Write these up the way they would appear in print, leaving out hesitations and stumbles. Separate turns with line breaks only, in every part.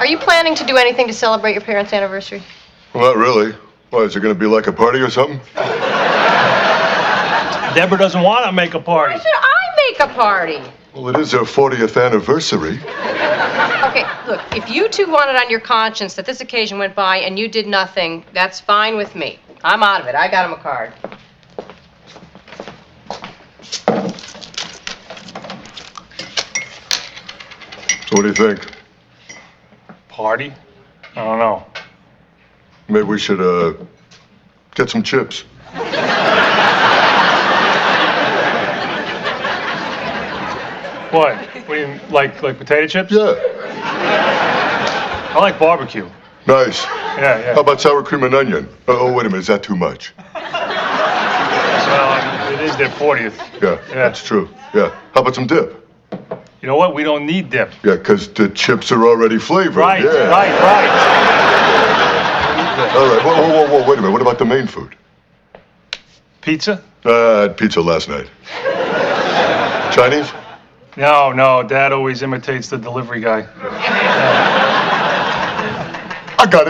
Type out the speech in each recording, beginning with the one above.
Are you planning to do anything to celebrate your parents' anniversary?
Well, not really. Why, is it going to be like a party or something?
Deborah doesn't want to make a party.
Why should I make a party?
Well, it is their 40th anniversary.
Okay, look, if you two want it on your conscience that this occasion went by and you did nothing, that's fine with me. I'm out of it. I got him a card.
So what do you think?
Party? I don't know.
Maybe we should, get some chips.
What? What do you like potato chips?
Yeah.
I like barbecue.
Nice.
Yeah.
How about sour cream and onion? Oh, wait a minute. Is that too much?
Well, it is their 40th.
Yeah, that's true. Yeah. How about some dip?
You know what? We don't need dip.
Yeah, because the chips are already flavored.
Right,
yeah.
right.
All right. Whoa. Wait a minute. What about the main food?
Pizza?
I had pizza last night. Chinese?
No. Dad always imitates the delivery guy.
I got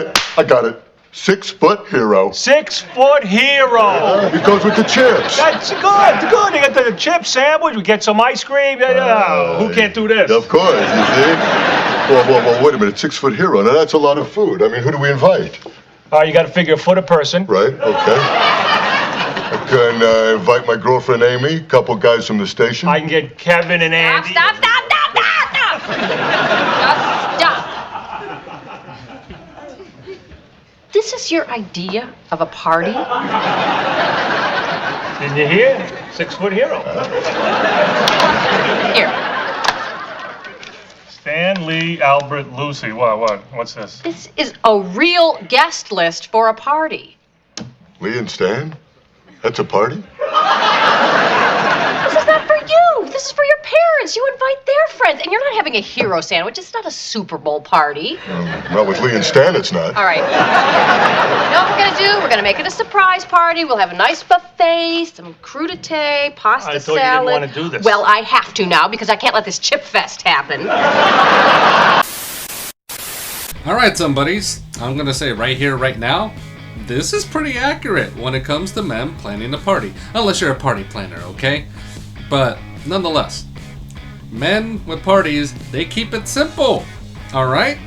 it. 6-foot hero.
6-foot hero.
He goes with the chips.
That's good. You get the chip sandwich. We get some ice cream. Who can't do this?
Of course, you see. Whoa, wait a minute. 6-foot hero. Now that's a lot of food. I mean, who do we invite?
You got to figure a foot a person.
Right. Okay. I can invite my girlfriend Amy, a couple guys from the station.
I can get Kevin and Andy.
Stop. Just stop. This is your idea of a party?
Didn't you hear? 6-foot hero.
Here.
Stan, Lee, Albert, Lucy. What? What's this?
This is a real guest list for a party.
Lee and Stan? That's a party?
This is not for you. This is for your parents. You invite their friends. And you're not having a hero sandwich. It's not a Super Bowl party.
Not with Lee and Stan, it's not.
All right. You know what we're going to do? We're going to make it a surprise party. We'll have a nice buffet, some crudité, pasta
I thought
salad.
you didn't want to do this.
Well, I have to now because I can't let this chip fest happen.
All right, some buddies. I'm going to say right here, right now, this is pretty accurate when it comes to men planning a party. Unless you're a party planner, okay? But nonetheless, men with parties, they keep it simple, all right?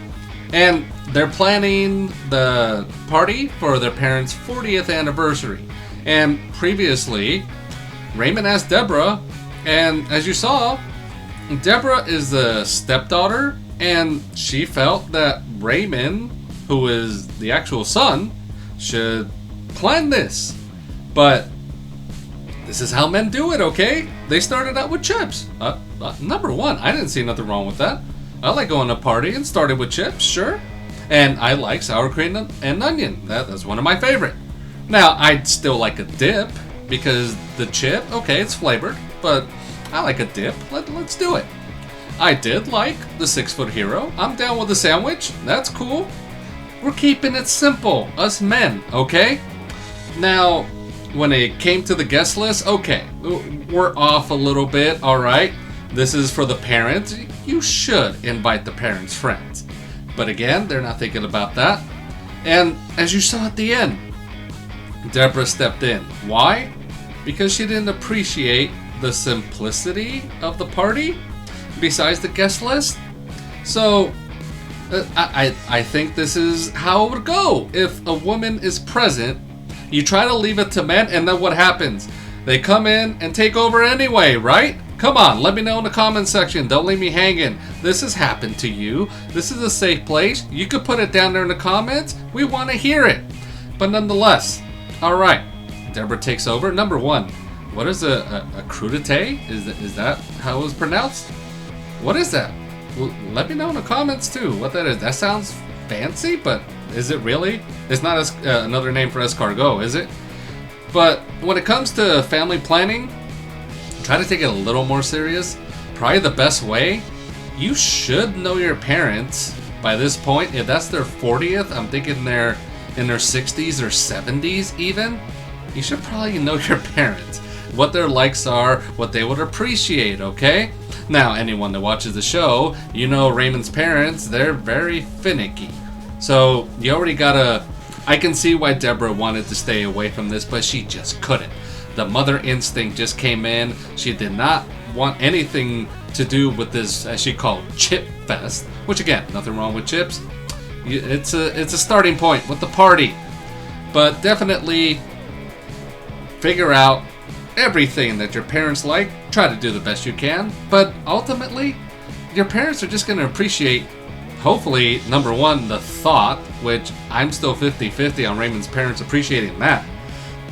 And they're planning the party for their parents' 40th anniversary. And previously, Raymond asked Deborah, and as you saw, Deborah is the stepdaughter, and she felt that Raymond, who is the actual son, should plan this. But this is how men do it, okay? They started out with chips. Number one, I didn't see nothing wrong with that. I like going to a party and started with chips, sure. And I like sour cream and onion. That's one of my favorite. Now, I'd still like a dip because the chip, okay, it's flavored, but I like a dip. Let's do it. I did like the 6-foot hero. I'm down with the sandwich. That's cool. We're keeping it simple, us men, okay? Now, when it came to the guest list, okay, we're off a little bit, all right? This is for the parents. You should invite the parents' friends. But again, they're not thinking about that. And as you saw at the end, Deborah stepped in. Why? Because she didn't appreciate the simplicity of the party besides the guest list. So, I think this is how it would go. If a woman is present, you try to leave it to men, and then what happens? They come in and take over anyway, right? Come on, let me know in the comment section. Don't leave me hanging. This has happened to you. This is a safe place. You could put it down there in the comments. We want to hear it. But nonetheless, all right. Deborah takes over. Number one, what is a crudité? Is that how it was pronounced? What is that? Let me know in the comments too what that is. That sounds fancy, but is it really? It's not another name for escargot, is it? But when it comes to family planning, try to take it a little more serious. Probably the best way, you should know your parents by this point. If that's their 40th, I'm thinking they're in their 60s or 70s even. You should probably know your parents, what their likes are, what they would appreciate, okay? Now, anyone that watches the show, you know Raymond's parents, they're very finicky. So, you already gotta... I can see why Deborah wanted to stay away from this, but she just couldn't. The mother instinct just came in. She did not want anything to do with this, as she called, chip fest. Which, again, nothing wrong with chips. It's a starting point with the party. But definitely figure out everything that your parents like. Try to do the best you can. But ultimately, your parents are just going to appreciate, hopefully, number one, the thought, which I'm still 50-50 on Raymond's parents appreciating that.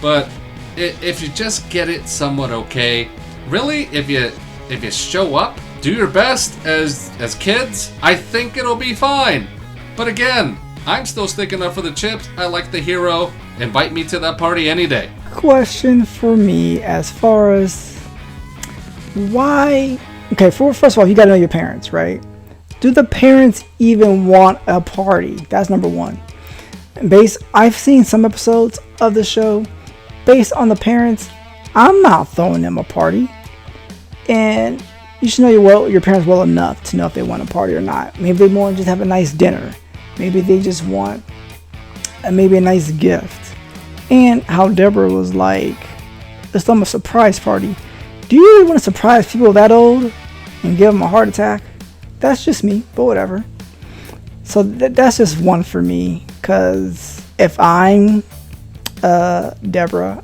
But if you just get it somewhat okay, really, if you show up, do your best as kids, I think it'll be fine. But again, I'm still sticking up for the chips. I like the hero. Invite me to that party any day.
Question for me as far as why... Okay, first of all, you gotta know your parents, right? Do the parents even want a party? That's number one. I've seen some episodes of the show. Based on the parents, I'm not throwing them a party. And you should know your parents well enough to know if they want a party or not. Maybe they want to just have a nice dinner. Maybe they just want maybe a nice gift. And how Deborah was like, let's throw them a surprise party. Do you really want to surprise people that old and give them a heart attack? That's just me, but whatever. So that's just one for me. Because if I'm Deborah,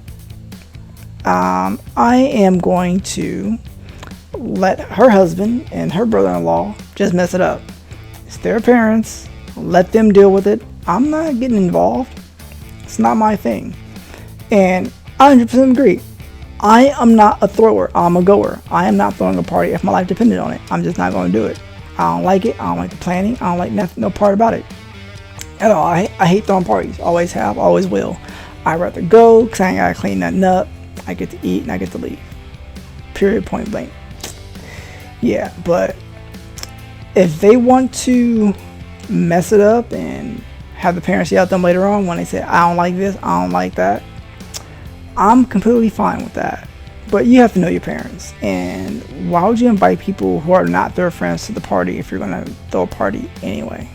I am going to let her husband and her brother-in-law just mess it up. It's their parents. Let them deal with it. I'm not getting involved. It's not my thing. And I 100% agree. I am not a thrower. I'm a goer. I am not throwing a party if my life depended on it. I'm just not going to do it. I don't like it. I don't like the planning. I don't like nothing, no part about it at all. I hate throwing parties. Always have. Always will. I'd rather go because I ain't got to clean nothing up. I get to eat and I get to leave. Period, point blank. Yeah, but if they want to mess it up and have the parents yell at them later on when they say, I don't like this, I don't like that, I'm completely fine with that. But you have to know your parents. And why would you invite people who are not their friends to the party if you're going to throw a party anyway?